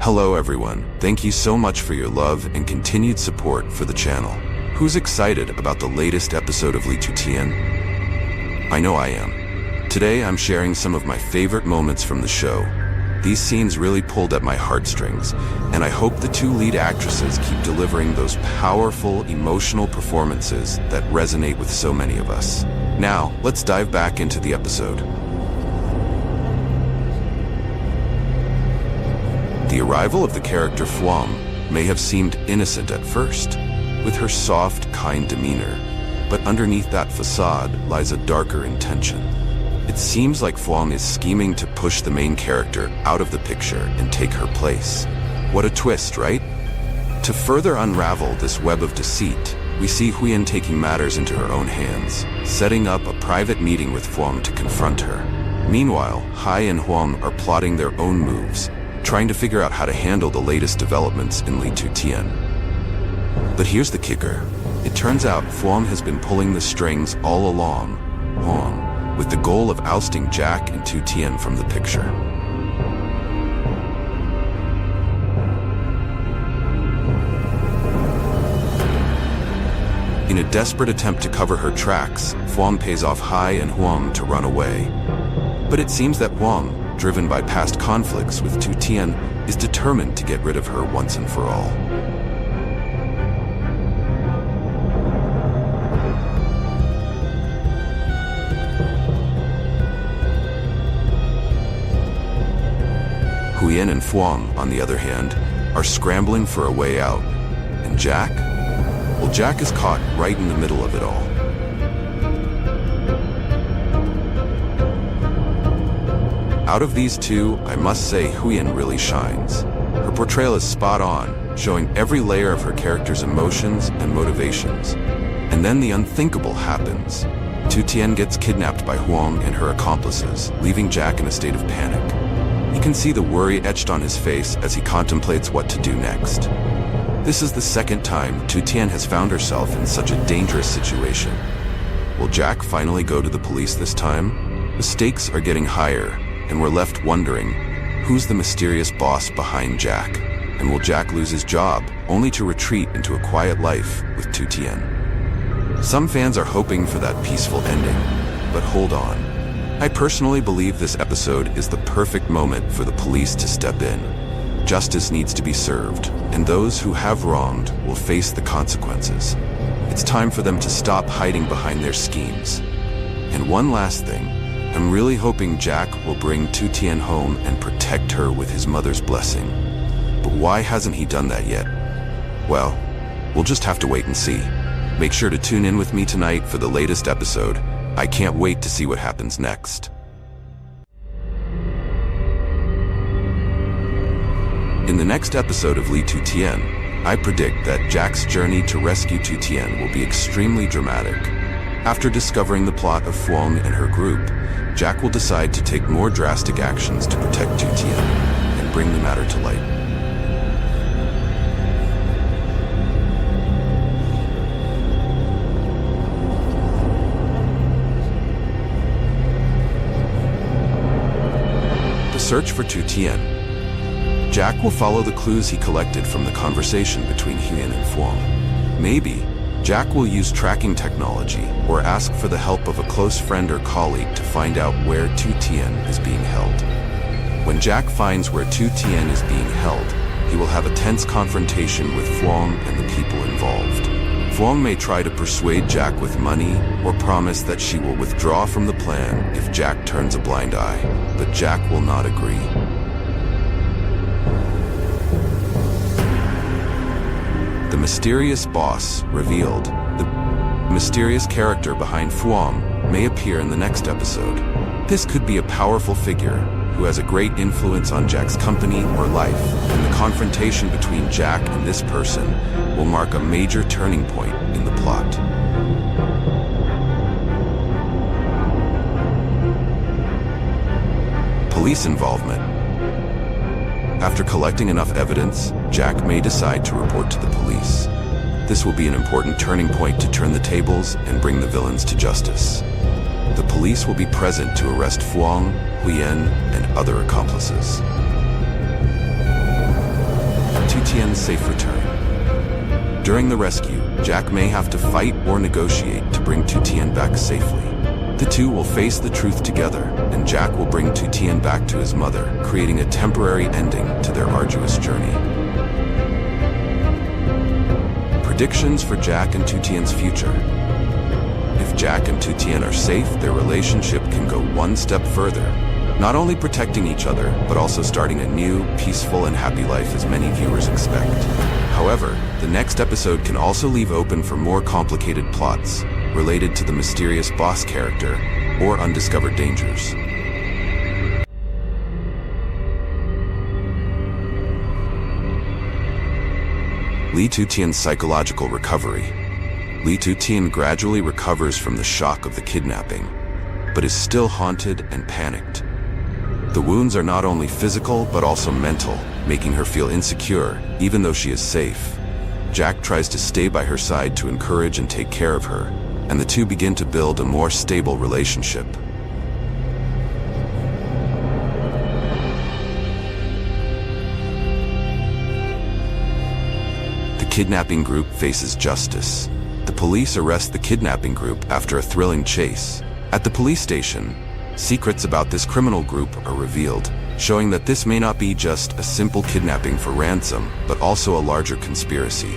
Hello everyone, thank you so much for your love and continued support for the channel. Who's excited about the latest episode of Tien? I know I am. Today I'm sharing some of my favorite moments from the show. These scenes really pulled at my heartstrings, and I hope the two lead actresses keep delivering those powerful, emotional performances that resonate with so many of us. Now, let's dive back into the episode. The arrival of the character Phuong may have seemed innocent at first, with her soft, kind demeanor, but underneath that facade lies a darker intention. It seems like Phuong is scheming to push the main character out of the picture and take her place. What a twist, right? To further unravel this web of deceit, we see Tien taking matters into her own hands, setting up a private meeting with Phuong to confront her. Meanwhile, Hai and Phuong are plotting their own moves, trying to figure out how to handle the latest developments in Tien. But here's the kicker. It turns out Phuong has been pulling the strings all along, with the goal of ousting Jack and Tien from the picture. In a desperate attempt to cover her tracks, Phuong pays off Hai and Phuong to run away. But it seems that Phuong, driven by past conflicts with Tien, is determined to get rid of her once and for all. Tien and Phuong, on the other hand, are scrambling for a way out. And Jack? Well, Jack is caught right in the middle of it all. Out of these two, I must say Tien really shines. Her portrayal is spot on, showing every layer of her character's emotions and motivations. And then the unthinkable happens. Tien gets kidnapped by Phuong and her accomplices, leaving Jack in a state of panic. You can see the worry etched on his face as he contemplates what to do next. This is the second time Tien has found herself in such a dangerous situation. Will Jack finally go to the police this time? The stakes are getting higher, and we're left wondering, who's the mysterious boss behind Jack? And will Jack lose his job, only to retreat into a quiet life with Tien? Some fans are hoping for that peaceful ending, but hold on. I personally believe this episode is the perfect moment for the police to step in. Justice needs to be served, and those who have wronged will face the consequences. It's time for them to stop hiding behind their schemes. And one last thing. I'm really hoping Jack will bring Tien home and protect her with his mother's blessing. But why hasn't he done that yet? Well, we'll just have to wait and see. Make sure to tune in with me tonight for the latest episode. I can't wait to see what happens next. In the next episode of Tien, I predict that Jack's journey to rescue Tien will be extremely dramatic. After discovering the plot of Phuong and her group, Jack will decide to take more drastic actions to protect Tien and bring the matter to light. The search for Tien. Jack will follow the clues he collected from the conversation between Tien and Phuong. Maybe Jack will use tracking technology or ask for the help of a close friend or colleague to find out where Tien is being held. When Jack finds where Tien is being held, he will have a tense confrontation with Phuong and the people involved. Phuong may try to persuade Jack with money or promise that she will withdraw from the plan if Jack turns a blind eye, but Jack will not agree. The mysterious boss revealed. The mysterious character behind Phuong may appear in the next episode. This could be a powerful figure who has a great influence on Jack's company or life, and the confrontation between Jack and this person will mark a major turning point in the plot. Police involvement. After collecting enough evidence, Jack may decide to report to the police. This will be an important turning point to turn the tables and bring the villains to justice. The police will be present to arrest Phuong, Tien, and other accomplices. Tien's safe return. During the rescue, Jack may have to fight or negotiate to bring Tien back safely. The two will face the truth together, and Jack will bring Tien back to his mother, creating a temporary ending to their arduous journey. Predictions for Jack and Tien's future. If Jack and Tien are safe, their relationship can go one step further, not only protecting each other, but also starting a new, peaceful, and happy life as many viewers expect. However, the next episode can also leave open for more complicated plots related to the mysterious boss character or undiscovered dangers. Tien's psychological recovery. Tien gradually recovers from the shock of the kidnapping, but is still haunted and panicked. The wounds are not only physical, but also mental, making her feel insecure, even though she is safe. Jack tries to stay by her side to encourage and take care of her, and the two begin to build a more stable relationship. The kidnapping group faces justice. The police arrest the kidnapping group after a thrilling chase. At the police station, secrets about this criminal group are revealed, showing that this may not be just a simple kidnapping for ransom, but also a larger conspiracy.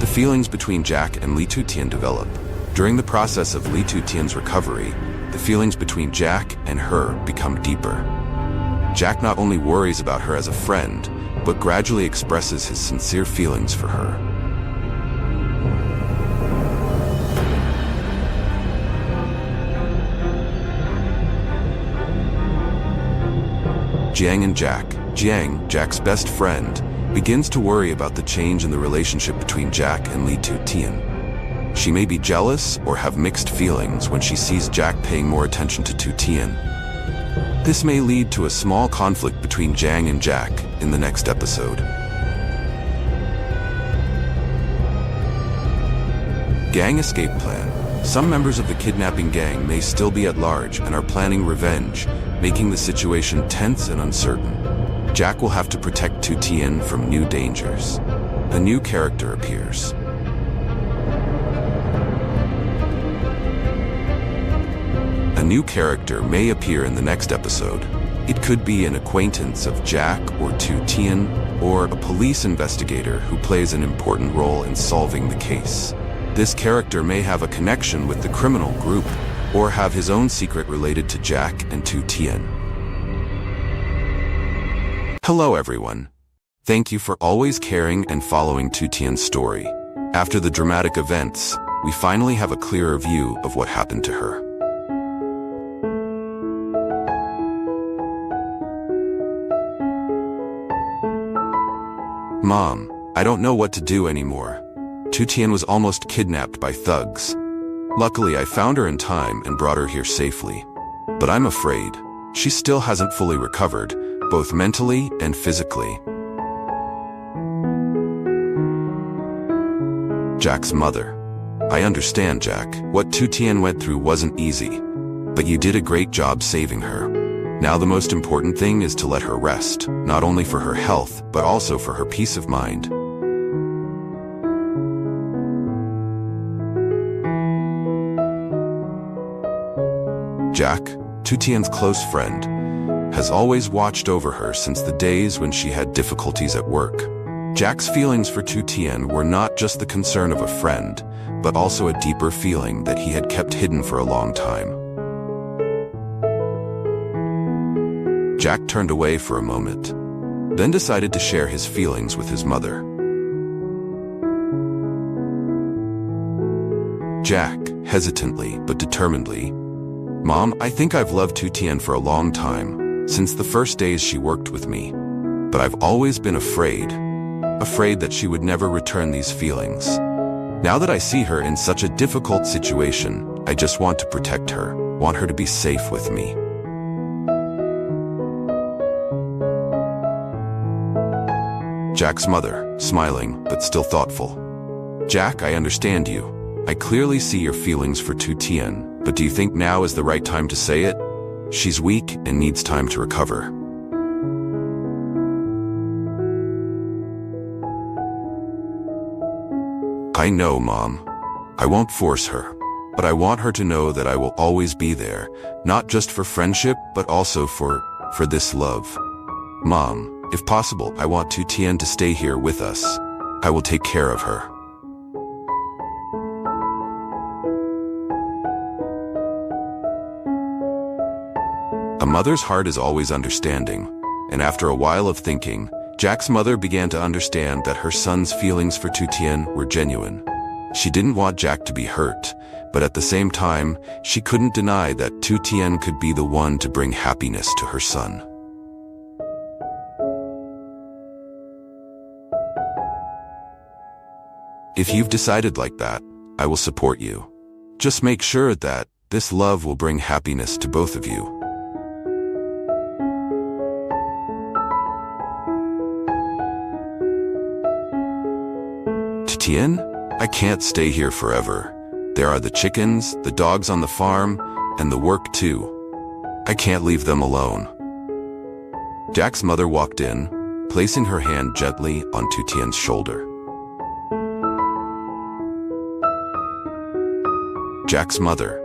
The feelings between Jack and Tien develop. During the process of Tien's recovery, the feelings between Jack and her become deeper. Jack not only worries about her as a friend, but gradually expresses his sincere feelings for her. Jiang and Jack. Jiang, Jack's best friend, begins to worry about the change in the relationship between Jack and Tien. She may be jealous or have mixed feelings when she sees Jack paying more attention to Tien. This may lead to a small conflict between Jiang and Jack in the next episode. Gang escape plan. Some members of the kidnapping gang may still be at large and are planning revenge, making the situation tense and uncertain. Jack will have to protect Tien from new dangers. A new character appears. A new character may appear in the next episode. It could be an acquaintance of Jack or Tien, or a police investigator who plays an important role in solving the case. This character may have a connection with the criminal group, or have his own secret related to Jack and Tien. Hello everyone. Thank you for always caring and following Tien's story. After the dramatic events, we finally have a clearer view of what happened to her. Mom, I don't know what to do anymore. Tien was almost kidnapped by thugs. Luckily, I found her in time and brought her here safely. But I'm afraid she still hasn't fully recovered, both mentally and physically. Jack's mother. I understand, Jack. What Tien went through wasn't easy, but you did a great job saving her. Now the most important thing is to let her rest, not only for her health, but also for her peace of mind. Jack, Tien's close friend, has always watched over her since the days when she had difficulties at work. Jack's feelings for Tien were not just the concern of a friend, but also a deeper feeling that he had kept hidden for a long time. Jack turned away for a moment, then decided to share his feelings with his mother. Jack, hesitantly but determinedly, Mom, I think I've loved Tien for a long time, since the first days she worked with me. But I've always been afraid that she would never return these feelings. Now that I see her in such a difficult situation, I just want to protect her, want her to be safe with me. Jack's mother, smiling but still thoughtful. Jack, I understand you. I clearly see your feelings for Tien, but do you think now is the right time to say it? She's weak and needs time to recover. I know, Mom. I won't force her, but I want her to know that I will always be there, not just for friendship, but also for this love. Mom, if possible, I want Tien to stay here with us. I will take care of her. A mother's heart is always understanding, and after a while of thinking, Jack's mother began to understand that her son's feelings for Tien were genuine. She didn't want Jack to be hurt, but at the same time, she couldn't deny that Tien could be the one to bring happiness to her son. If you've decided like that, I will support you. Just make sure that this love will bring happiness to both of you. Tien, I can't stay here forever. There are the chickens, the dogs on the farm, and the work too. I can't leave them alone. Jack's mother walked in, placing her hand gently on Tien's shoulder. Jack's mother.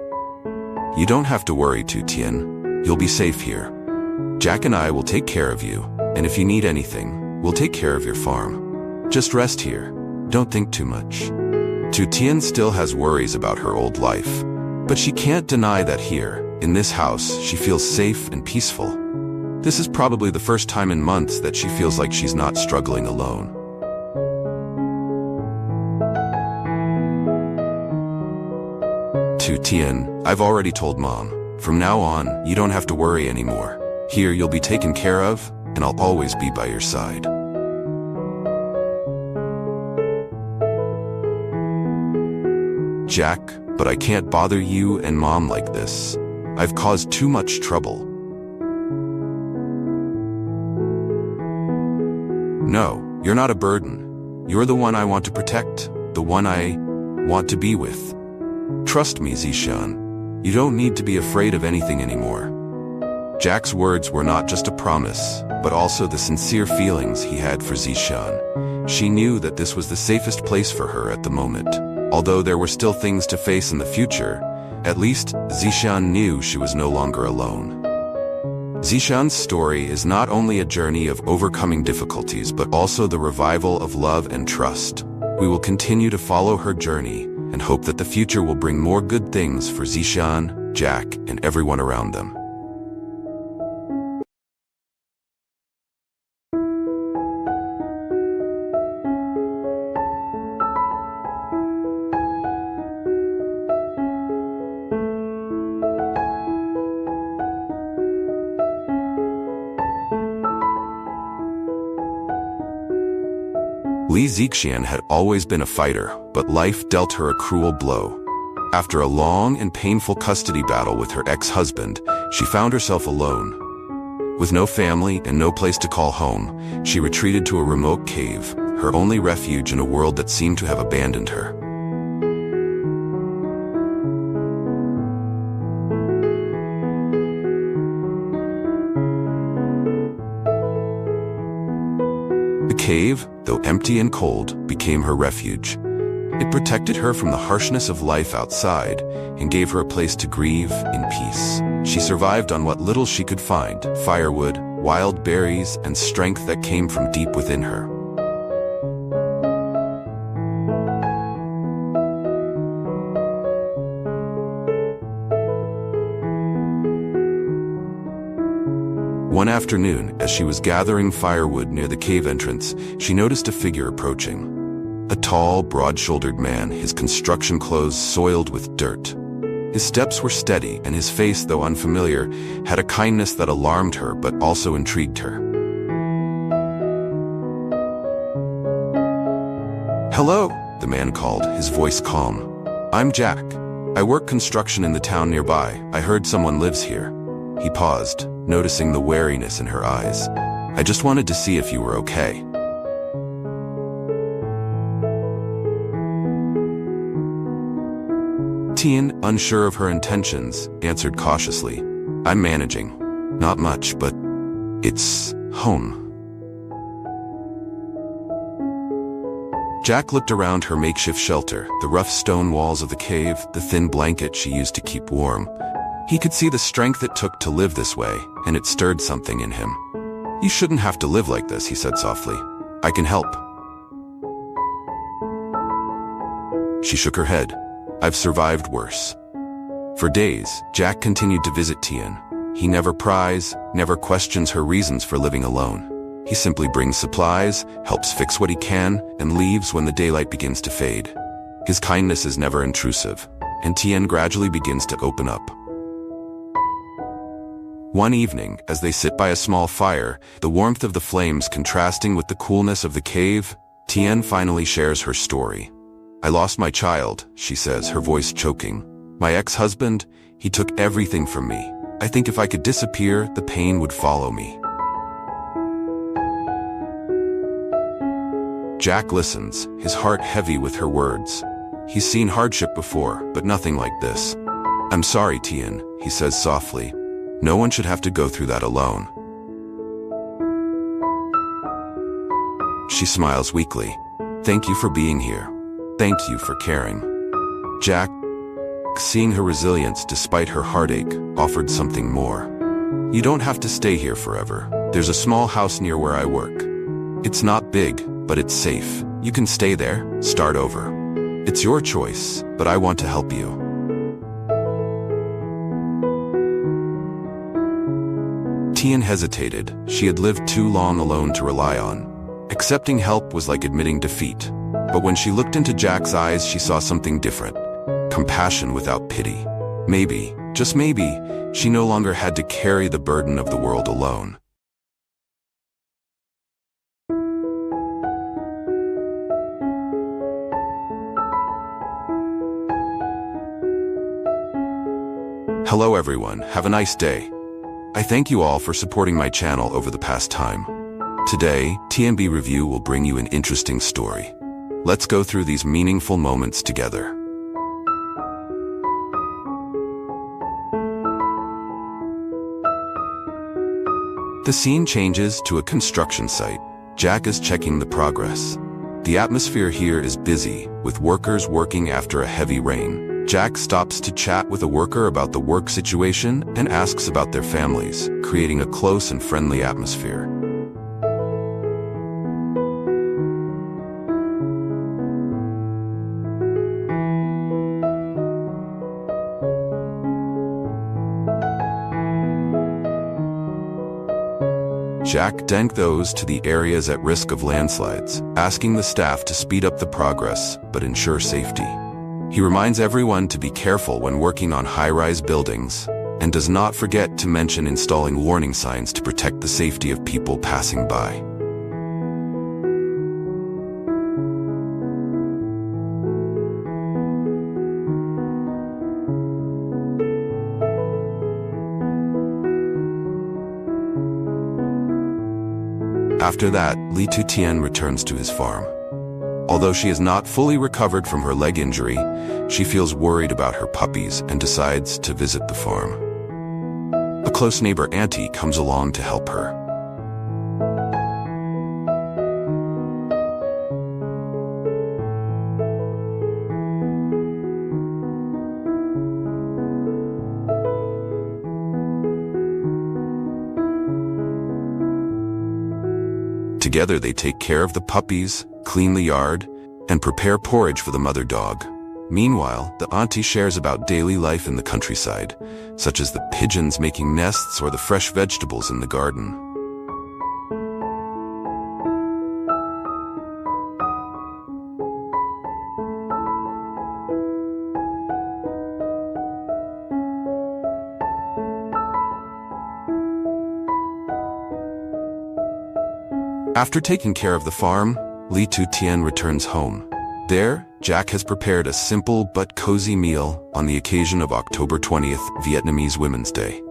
You don't have to worry, Tien. You'll be safe here. Jack and I will take care of you, and if you need anything, we'll take care of your farm. Just rest here. Don't think too much. Tien still has worries about her old life, but she can't deny that here, in this house, she feels safe and peaceful. This is probably the first time in months that she feels like she's not struggling alone. Tien, I've already told Mom. From now on, you don't have to worry anymore. Here you'll be taken care of, and I'll always be by your side. Jack, but I can't bother you and Mom like this. I've caused too much trouble. No, you're not a burden. You're the one I want to protect, the one I want to be with. Trust me, Zishan. You don't need to be afraid of anything anymore. Jack's words were not just a promise, but also the sincere feelings he had for Zishan. She knew that this was the safest place for her at the moment. Although there were still things to face in the future, at least Zishan knew she was no longer alone. Zishan's story is not only a journey of overcoming difficulties, but also the revival of love and trust. We will continue to follow her journey and hope that the future will bring more good things for Zishan, Jack, and everyone around them. Li Zixian had always been a fighter, but life dealt her a cruel blow. After a long and painful custody battle with her ex-husband, she found herself alone. With no family and no place to call home, she retreated to a remote cave, her only refuge in a world that seemed to have abandoned her. The cave, though empty and cold, became her refuge. It protected her from the harshness of life outside and gave her a place to grieve in peace. She survived on what little she could find: firewood, wild berries, and strength that came from deep within her. One afternoon, as she was gathering firewood near the cave entrance, she noticed a figure approaching. A tall, broad-shouldered man, his construction clothes soiled with dirt. His steps were steady, and his face, though unfamiliar, had a kindness that alarmed her but also intrigued her. "Hello," the man called, his voice calm. "I'm Jack. I work construction in the town nearby. I heard someone lives here." He paused, noticing the wariness in her eyes. "I just wanted to see if you were okay." Tien, unsure of her intentions, answered cautiously. I'm managing. Not much, but it's home. Jack looked around her makeshift shelter, the rough stone walls of the cave, the thin blanket she used to keep warm. He could see the strength it took to live this way, and it stirred something in him. You shouldn't have to live like this, he said softly. I can help. She shook her head. I've survived worse. For days, Jack continued to visit Tien. He never pries, never questions her reasons for living alone. He simply brings supplies, helps fix what he can, and leaves when the daylight begins to fade. His kindness is never intrusive, and Tien gradually begins to open up. One evening, as they sit by a small fire, the warmth of the flames contrasting with the coolness of the cave, Tien finally shares her story. I lost my child, she says, her voice choking. My ex-husband, he took everything from me. I think if I could disappear, the pain would follow me. Jack listens, his heart heavy with her words. He's seen hardship before, but nothing like this. I'm sorry, Tien, he says softly. No one should have to go through that alone. She smiles weakly. Thank you for being here. Thank you for caring. Jack, seeing her resilience despite her heartache, offered something more. You don't have to stay here forever. There's a small house near where I work. It's not big, but it's safe. You can stay there, start over. It's your choice, but I want to help you. Tien hesitated. She had lived too long alone to rely on. Accepting help was like admitting defeat. But when she looked into Jack's eyes, she saw something different. Compassion without pity. Maybe, just maybe, she no longer had to carry the burden of the world alone. Hello everyone, have a nice day. I thank you all for supporting my channel over the past time. Today, TMB Review will bring you an interesting story. Let's go through these meaningful moments together. The scene changes to a construction site. Jack is checking the progress. The atmosphere here is busy, with workers working after a heavy rain. Jack stops to chat with a worker about the work situation and asks about their families, creating a close and friendly atmosphere. Jack then goes to the areas at risk of landslides, asking the staff to speed up the progress but ensure safety. He reminds everyone to be careful when working on high-rise buildings, and does not forget to mention installing warning signs to protect the safety of people passing by. After that, Tien returns to his farm. Although she is not fully recovered from her leg injury, she feels worried about her puppies and decides to visit the farm. A close neighbor, Auntie, comes along to help her. Together they take care of the puppies, clean the yard, and prepare porridge for the mother dog. Meanwhile, the auntie shares about daily life in the countryside, such as the pigeons making nests or the fresh vegetables in the garden. After taking care of the farm, Tien returns home. There, Jack has prepared a simple but cozy meal on the occasion of October 20th, Vietnamese Women's Day.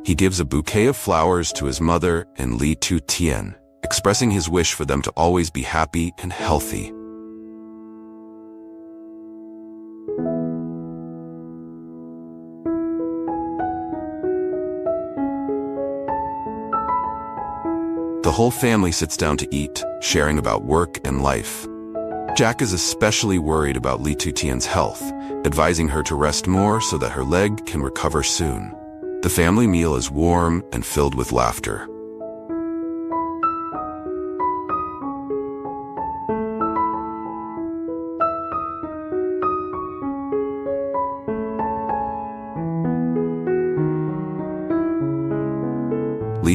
He gives a bouquet of flowers to his mother and Tien, expressing his wish for them to always be happy and healthy. The whole family sits down to eat, sharing about work and life. Jack is especially worried about Tien's health, advising her to rest more so that her leg can recover soon. The family meal is warm and filled with laughter.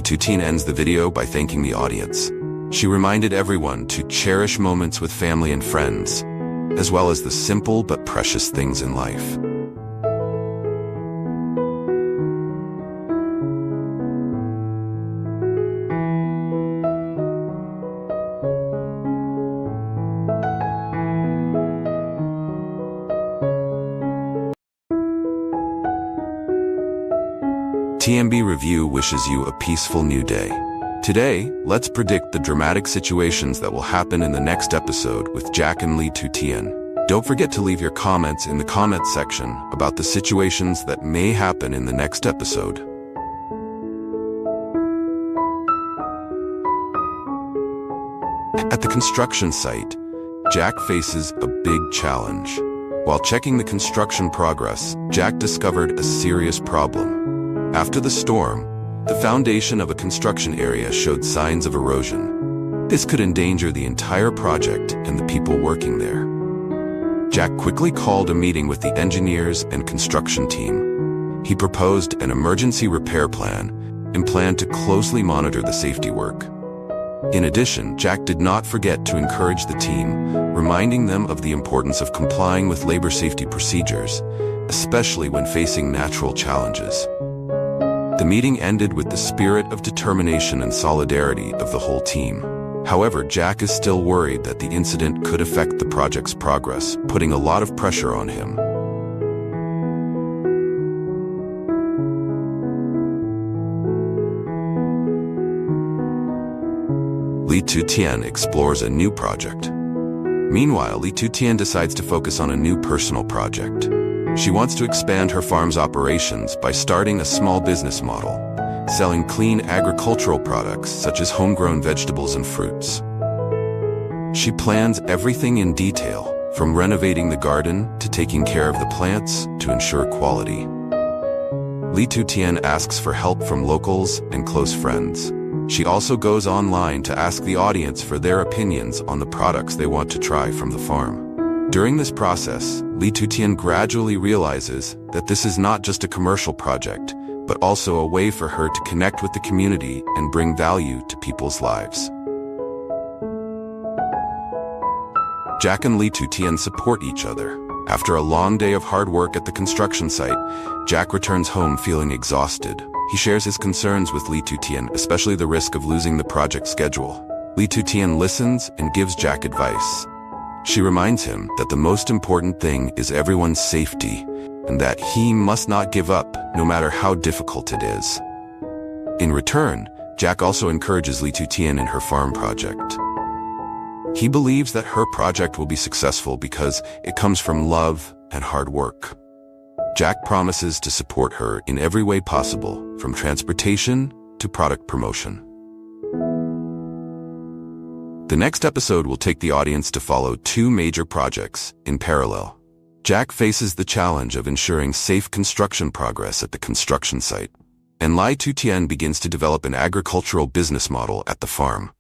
Tuten ends the video by thanking the audience. She reminded everyone to cherish moments with family and friends, as well as the simple but precious things in life. TMB Review wishes you a peaceful new day. Today, let's predict the dramatic situations that will happen in the next episode with Jack and Tuten. Don't forget to leave your comments in the comments section about the situations that may happen in the next episode. At the construction site, Jack faces a big challenge. While checking the construction progress, Jack discovered a serious problem. After the storm, the foundation of a construction area showed signs of erosion. This could endanger the entire project and the people working there. Jack quickly called a meeting with the engineers and construction team. He proposed an emergency repair plan and planned to closely monitor the safety work. In addition, Jack did not forget to encourage the team, reminding them of the importance of complying with labor safety procedures, especially when facing natural challenges. The meeting ended with the spirit of determination and solidarity of the whole team. However, Jack is still worried that the incident could affect the project's progress, putting a lot of pressure on him. Tien explores a new project. Meanwhile, Tien decides to focus on a new personal project. She wants to expand her farm's operations by starting a small business model, selling clean agricultural products such as homegrown vegetables and fruits. She plans everything in detail, from renovating the garden to taking care of the plants to ensure quality. Tien asks for help from locals and close friends. She also goes online to ask the audience for their opinions on the products they want to try from the farm. During this process, Tien gradually realizes that this is not just a commercial project, but also a way for her to connect with the community and bring value to people's lives. Jack and Tien support each other. After a long day of hard work at the construction site, Jack returns home feeling exhausted. He shares his concerns with Tien, especially the risk of losing the project schedule. Tien listens and gives Jack advice. She reminds him that the most important thing is everyone's safety, and that he must not give up, no matter how difficult it is. In return, Jack also encourages Tien in her farm project. He believes that her project will be successful because it comes from love and hard work. Jack promises to support her in every way possible, from transportation to product promotion. The next episode will take the audience to follow two major projects in parallel. Jack faces the challenge of ensuring safe construction progress at the construction site, and Tuten begins to develop an agricultural business model at the farm.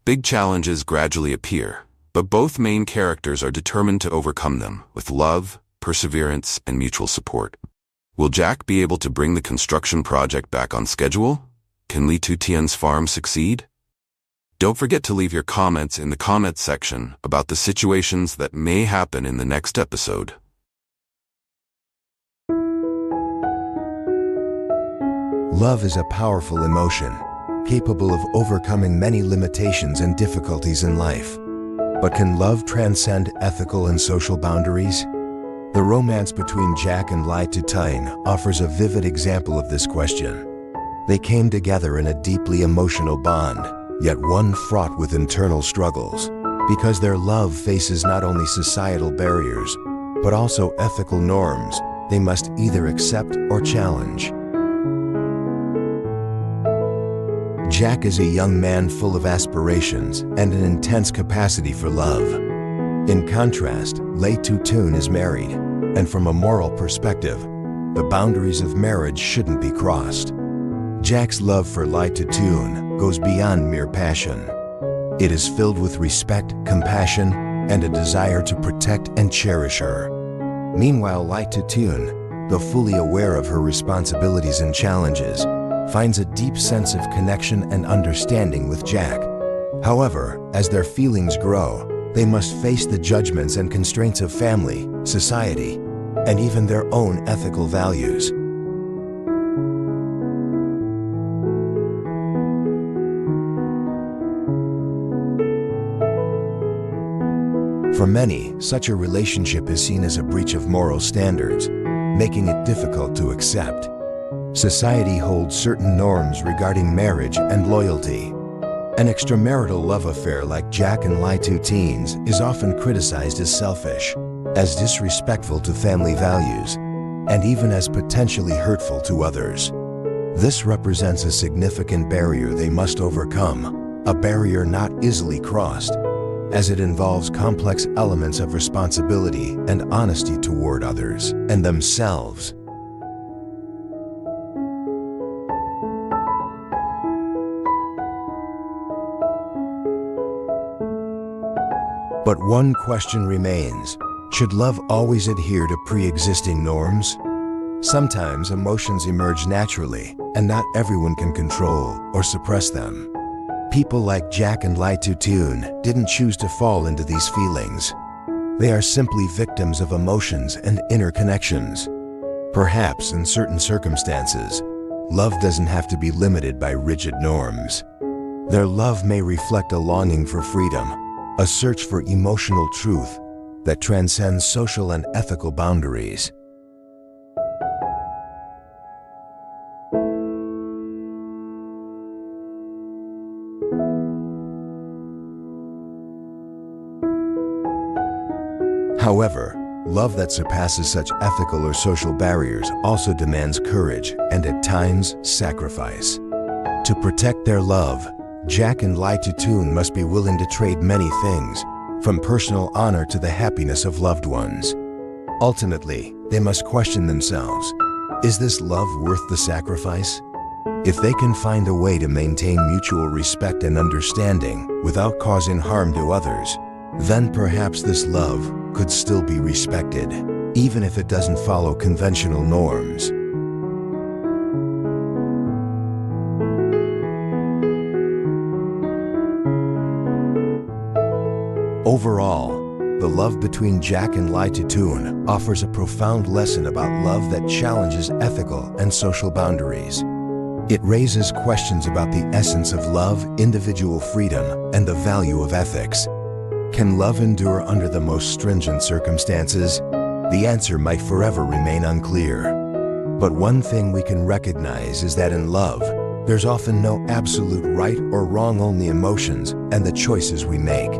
Big challenges gradually appear, but both main characters are determined to overcome them with love, perseverance, and mutual support. Will Jack be able to bring the construction project back on schedule? Can Tuten's farm succeed? Don't forget to leave your comments in the comments section about the situations that may happen in the next episode. Love is a powerful emotion, capable of overcoming many limitations and difficulties in life. But can love transcend ethical and social boundaries? The romance between Jack and Tuten offers a vivid example of this question. They came together in a deeply emotional bond, yet one fraught with internal struggles, because their love faces not only societal barriers, but also ethical norms they must either accept or challenge. Jack is a young man full of aspirations and an intense capacity for love. In contrast, Tuten is married, and from a moral perspective, the boundaries of marriage shouldn't be crossed. Jack's love for Tuten goes beyond mere passion. It is filled with respect, compassion, and a desire to protect and cherish her. Meanwhile, Tuten, though fully aware of her responsibilities and challenges, finds a deep sense of connection and understanding with Jack. However, as their feelings grow, they must face the judgments and constraints of family, society, and even their own ethical values. For many, such a relationship is seen as a breach of moral standards, making it difficult to accept. Society holds certain norms regarding marriage and loyalty. An extramarital love affair like Jack and Tuten's is often criticized as selfish, as disrespectful to family values, and even as potentially hurtful to others. This represents a significant barrier they must overcome, a barrier not easily crossed, as it involves complex elements of responsibility and honesty toward others and themselves. But one question remains: should love always adhere to pre-existing norms? Sometimes emotions emerge naturally, and not everyone can control or suppress them. People like Jack and Tuten didn't choose to fall into these feelings. They are simply victims of emotions and inner connections. Perhaps in certain circumstances, love doesn't have to be limited by rigid norms. Their love may reflect a longing for freedom, a search for emotional truth that transcends social and ethical boundaries. However, love that surpasses such ethical or social barriers also demands courage and at times sacrifice. To protect their love, Jack and Tuten must be willing to trade many things, from personal honor to the happiness of loved ones. Ultimately, they must question themselves: is this love worth the sacrifice? If they can find a way to maintain mutual respect and understanding without causing harm to others, then perhaps this love could still be respected, even if it doesn't follow conventional norms. Overall, the love between Jack and Tuten offers a profound lesson about love that challenges ethical and social boundaries. It raises questions about the essence of love, individual freedom, and the value of ethics. Can love endure under the most stringent circumstances? The answer might forever remain unclear. But one thing we can recognize is that in love, there's often no absolute right or wrong, only emotions and the choices we make.